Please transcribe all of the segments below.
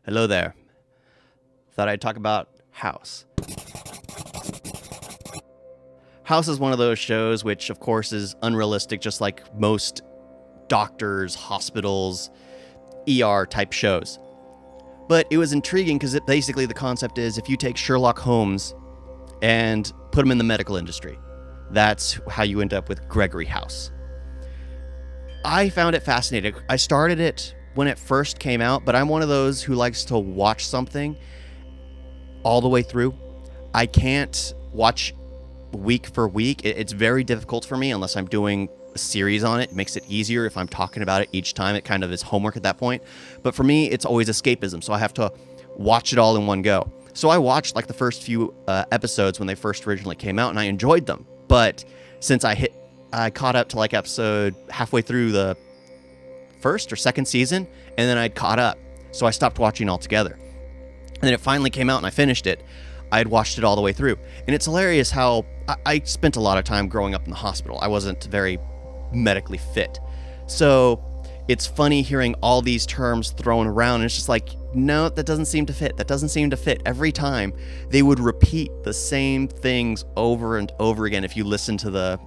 Hello there. Thought I'd talk about House. House is one of those shows which, of course, is unrealistic, just like most doctors, hospitals, ER type shows. But it was intriguing because basically the concept is if you take Sherlock Holmes and put him in the medical industry, that's how you end up with Gregory House. I found it fascinating. I started it when it first came out, but I'm one of those who likes to watch something all the way through. I can't watch week for week. It's very difficult for me unless I'm doing a series on it. It makes it easier if I'm talking about it each time. It kind of is homework at that point. But for me, it's always escapism, so I have to watch it all in one go. So I watched like the first few episodes when they first originally came out, and I enjoyed them. But since I caught up to like episode halfway through the first or second season, and then I'd caught up. So I stopped watching altogether. And then it finally came out and I finished it. I had watched it all the way through. And it's hilarious how I spent a lot of time growing up in the hospital. I wasn't very medically fit. So it's funny hearing all these terms thrown around. And it's just like, no, that doesn't seem to fit. That doesn't seem to fit. Every time they would repeat the same things over and over again. If you listen to them,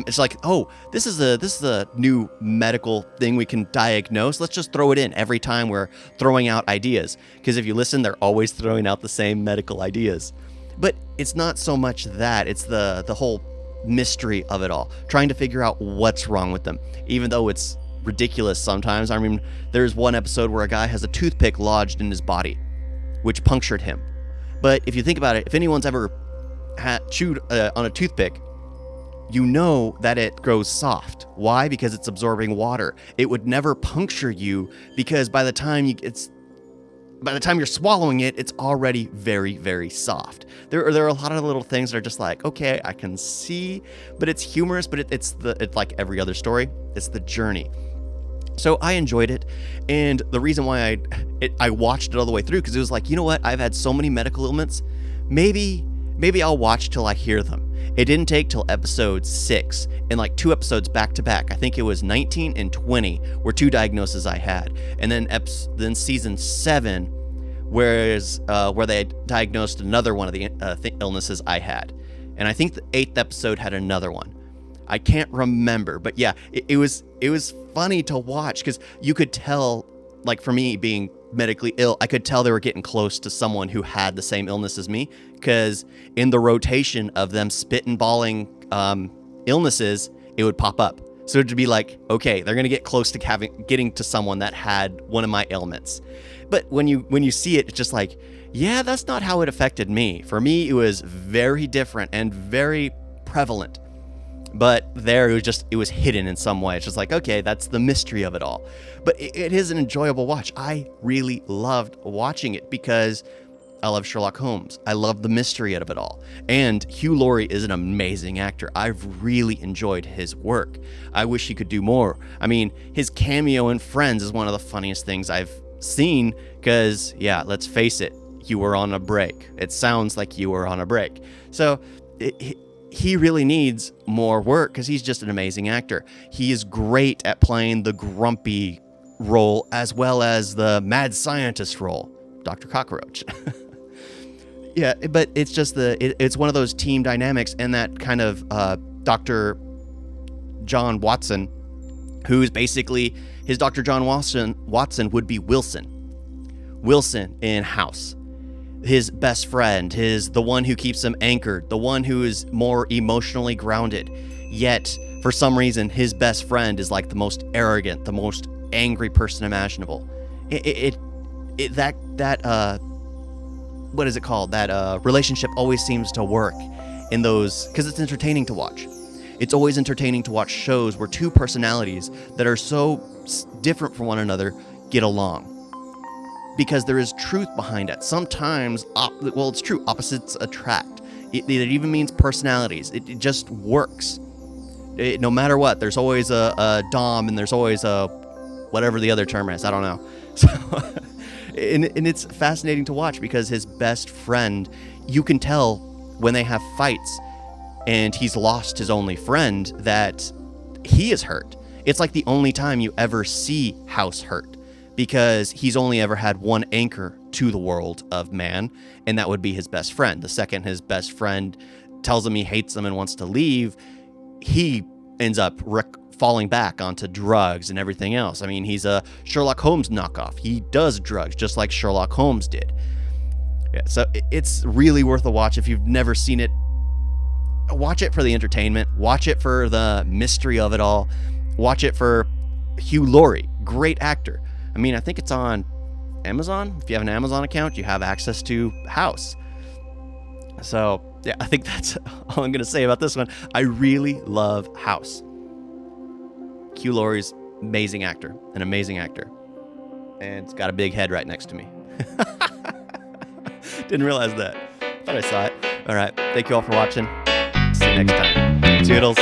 it's like, oh, this is a new medical thing we can diagnose. Let's just throw it in every time we're throwing out ideas. Because if you listen, they're always throwing out the same medical ideas. But it's not so much that, it's the whole mystery of it all, trying to figure out what's wrong with them, even though it's ridiculous sometimes. I mean, there's one episode where a guy has a toothpick lodged in his body, which punctured him. But if you think about it, if anyone's ever chewed on a toothpick, you know that it grows soft. Why? Because it's absorbing water. It would never puncture you because by the time you're swallowing it, it's already very, very soft. There are a lot of little things that are just like, okay, I can see, but it's humorous, but it's like every other story. It's the journey. So I enjoyed it, and the reason why I watched it all the way through, because it was like, you know what? I've had so many medical ailments. Maybe I'll watch till I hear them. It didn't take till episode 6 and like 2 episodes back to back. I think it was 19 and 20 were 2 diagnoses I had. And then season 7 where they diagnosed another one of the illnesses I had. And I think the 8th episode had another one. I can't remember, but yeah, it was funny to watch because you could tell, like for me being medically ill, I could tell they were getting close to someone who had the same illness as me, because in the rotation of them spitballing illnesses, it would pop up. So it'd be like, okay, they're gonna get close to getting to someone that had one of my ailments. But when you see it, it's just like, yeah, that's not how it affected me. For me, it was very different and very prevalent. But there, it was hidden in some way. It's just like, okay, that's the mystery of it all. But it is an enjoyable watch. I really loved watching it because I love Sherlock Holmes. I love the mystery of it all. And Hugh Laurie is an amazing actor. I've really enjoyed his work. I wish he could do more. I mean, his cameo in Friends is one of the funniest things I've seen because, yeah, let's face it, you were on a break. It sounds like you were on a break. So he really needs more work because he's just an amazing actor. He is great at playing the grumpy role as well as the mad scientist role, Dr. Cockroach. Yeah, but it's just it's one of those team dynamics, and that kind of Dr. John Watson, who's basically his Dr. John Watson would be Wilson in House. His best friend, the one who keeps him anchored, the one who is more emotionally grounded. Yet, for some reason, his best friend is like the most arrogant, the most angry person imaginable. What is it called? That relationship always seems to work in those, because it's entertaining to watch. It's always entertaining to watch shows where 2 personalities that are so different from one another get along. Because there is truth behind it. Sometimes, it's true, opposites attract. It even means personalities. It just works. No matter what, there's always a Dom and there's always a whatever the other term is. I don't know. So, and it's fascinating to watch because his best friend, you can tell when they have fights and he's lost his only friend that he is hurt. It's like the only time you ever see House hurt. because he's only ever had one anchor to the world of man, and that would be his best friend. The second his best friend tells him he hates him and wants to leave, he ends up falling back onto drugs and everything else. I mean, he's a Sherlock Holmes knockoff. He does drugs just like Sherlock Holmes did. Yeah, so it's really worth a watch if you've never seen it. Watch it for the entertainment. Watch it for the mystery of it all. Watch it for Hugh Laurie, great actor. I mean, I think it's on Amazon. If you have an Amazon account, you have access to House. So, yeah, I think that's all I'm going to say about this one. I really love House. Hugh Laurie's an amazing actor. And it's got a big head right next to me. Didn't realize that. Thought I saw it. All right. Thank you all for watching. See you next time. Toodles.